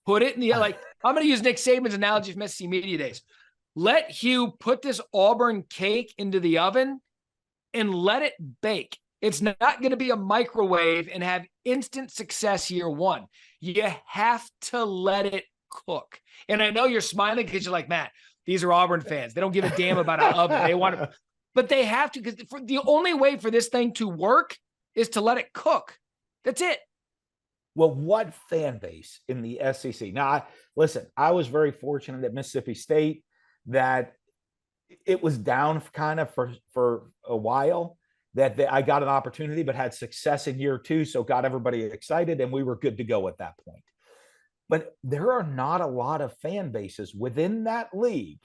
Put it in the, like, I'm going to use Nick Saban's analogy from SEC Media Days. Let Hugh put this Auburn cake into the oven and let it bake. It's not going to be a microwave and have instant success year one. You have to let it cook. And I know you're smiling because you're like, Matt, these are Auburn fans. They don't give a damn about an oven. They want to, but they have to, because the only way for this thing to work is to let it cook. That's it. Well, what fan base in the SEC? Now, listen, I was very fortunate at Mississippi State that it was down kind of for a while, that I got an opportunity, but had success in year two. So got everybody excited and we were good to go at that point. But there are not a lot of fan bases within that league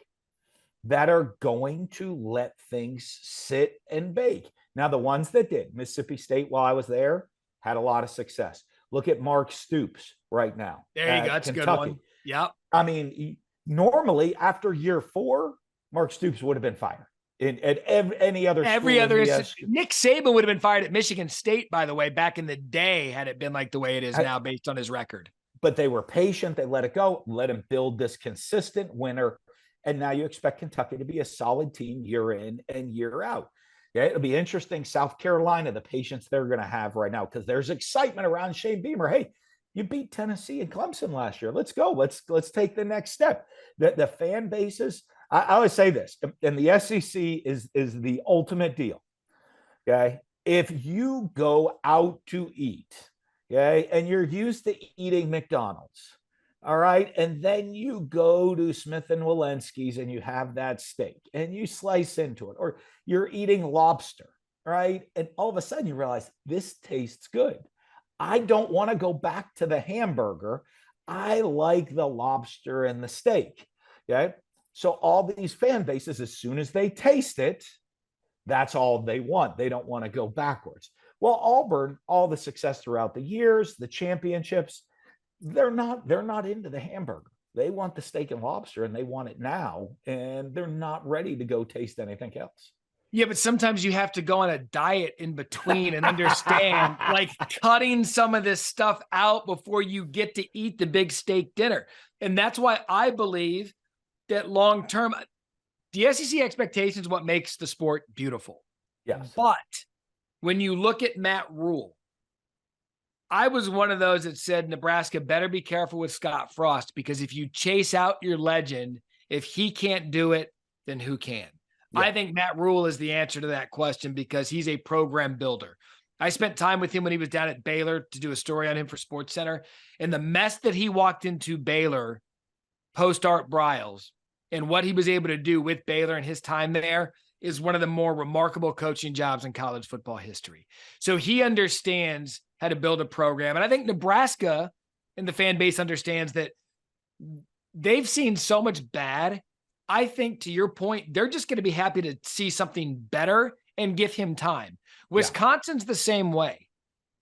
that are going to let things sit and bake. Now, the ones that did, Mississippi State, while I was there, had a lot of success. Look at Mark Stoops right now. There you go. That's Kentucky. A good one. Yep. I mean, normally after year 4, Mark Stoops would have been fired. At any other Nick Saban would have been fired at Michigan State, by the way, back in the day, had it been like the way it is now based on his record. But they were patient. They let it go, let him build this consistent winner. And now you expect Kentucky to be a solid team year in and year out. Yeah, it'll be interesting. South Carolina, the patience they're going to have right now, because there's excitement around Shane Beamer. Hey, you beat Tennessee and Clemson last year. Let's go. Let's take the next step. The fan bases, I always say this, and the SEC is the ultimate deal. Okay. If you go out to eat, okay, and you're used to eating McDonald's, all right, and then you go to Smith and Walensky's and you have that steak and you slice into it, or you're eating lobster, right? And all of a sudden you realize this tastes good. I don't want to go back to the hamburger. I like the lobster and the steak, okay? So all these fan bases, as soon as they taste it, that's all they want. They don't want to go backwards. Well, Auburn, all the success throughout the years, the championships, they're not into the hamburger. They want the steak and lobster, and they want it now, and they're not ready to go taste anything else. Yeah, but sometimes you have to go on a diet in between and understand, like, cutting some of this stuff out before you get to eat the big steak dinner. And that's why I believe that long-term, the SEC expectation is what makes the sport beautiful. Yes. But when you look at Matt Rule, I was one of those that said Nebraska better be careful with Scott Frost, because if you chase out your legend, if he can't do it, then who can? Yeah. I think Matt Rule is the answer to that question, because he's a program builder. I spent time with him when he was down at Baylor to do a story on him for SportsCenter, and the mess that he walked into Baylor post Art Briles and what he was able to do with Baylor and his time there is one of the more remarkable coaching jobs in college football history. So he understands how to build a program. And I think Nebraska and the fan base understands that they've seen so much bad. I think, to your point, they're just going to be happy to see something better and give him time. Wisconsin's the same way.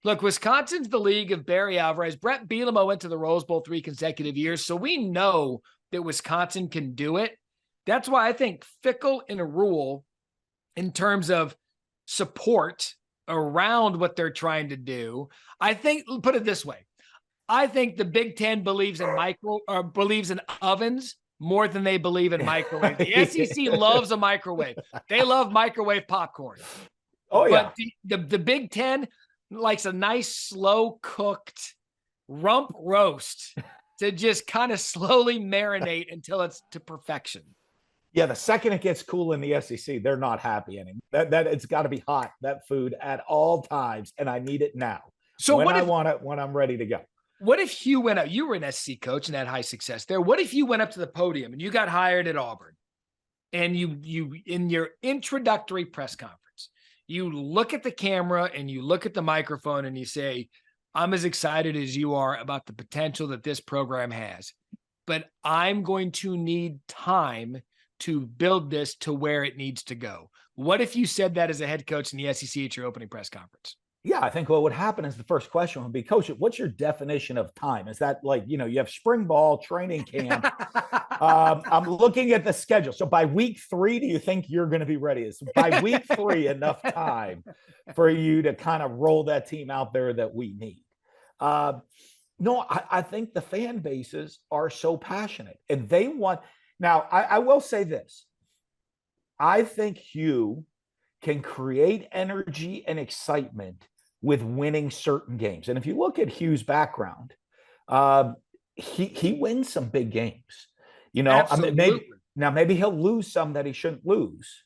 Look, Wisconsin's the league of Barry Alvarez. Brett Bielema went to the Rose Bowl 3 consecutive years, so we know that Wisconsin can do it. That's why I think Fickell and Rule, in terms of support around what they're trying to do, I think, put it this way, I think the Big Ten believes in ovens more than they believe in microwaves. The SEC loves a microwave. They love microwave popcorn. Oh, yeah. But the Big Ten likes a nice, slow cooked rump roast to just kind of slowly marinate until it's to perfection. Yeah, the second it gets cool in the SEC, they're not happy anymore. That it's got to be hot, that food, at all times, and I need it now. So when I want it, when I'm ready to go. What if Hugh went up? You were an SEC coach and had high success there. What if you went up to the podium and you got hired at Auburn, and you in your introductory press conference, you look at the camera and you look at the microphone and you say, I'm as excited as you are about the potential that this program has, but I'm going to need time to build this to where it needs to go. What if you said that as a head coach in the SEC at your opening press conference? Yeah, I think what would happen is the first question would be, Coach, what's your definition of time? Is that like, you have spring ball, training camp? I'm looking at the schedule. So by week 3, do you think you're going to be ready? Is by week 3 enough time for you to kind of roll that team out there that we need? No, I think the fan bases are so passionate and they want. Now, I will say this. I think Hugh can create energy and excitement with winning certain games. And if you look at Hugh's background, he wins some big games. You know, Absolutely. maybe he'll lose some that he shouldn't lose,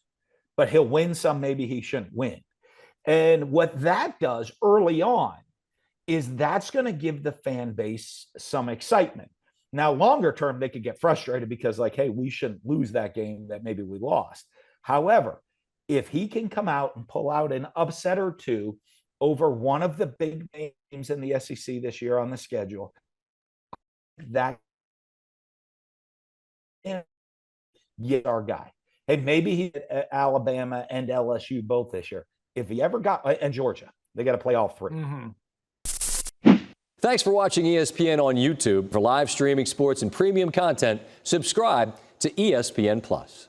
but he'll win some maybe he shouldn't win. And what that does early on is that's going to give the fan base some excitement. Now, longer term, they could get frustrated because, like, hey, we shouldn't lose that game that maybe we lost. However, if he can come out and pull out an upset or two over one of the big games in the SEC this year on the schedule, that yeah, our guy. Hey, maybe he at Alabama and LSU both this year. If he ever got, and Georgia, they got to play all three. Thanks for watching ESPN on YouTube. For live streaming sports and premium content, subscribe to ESPN Plus.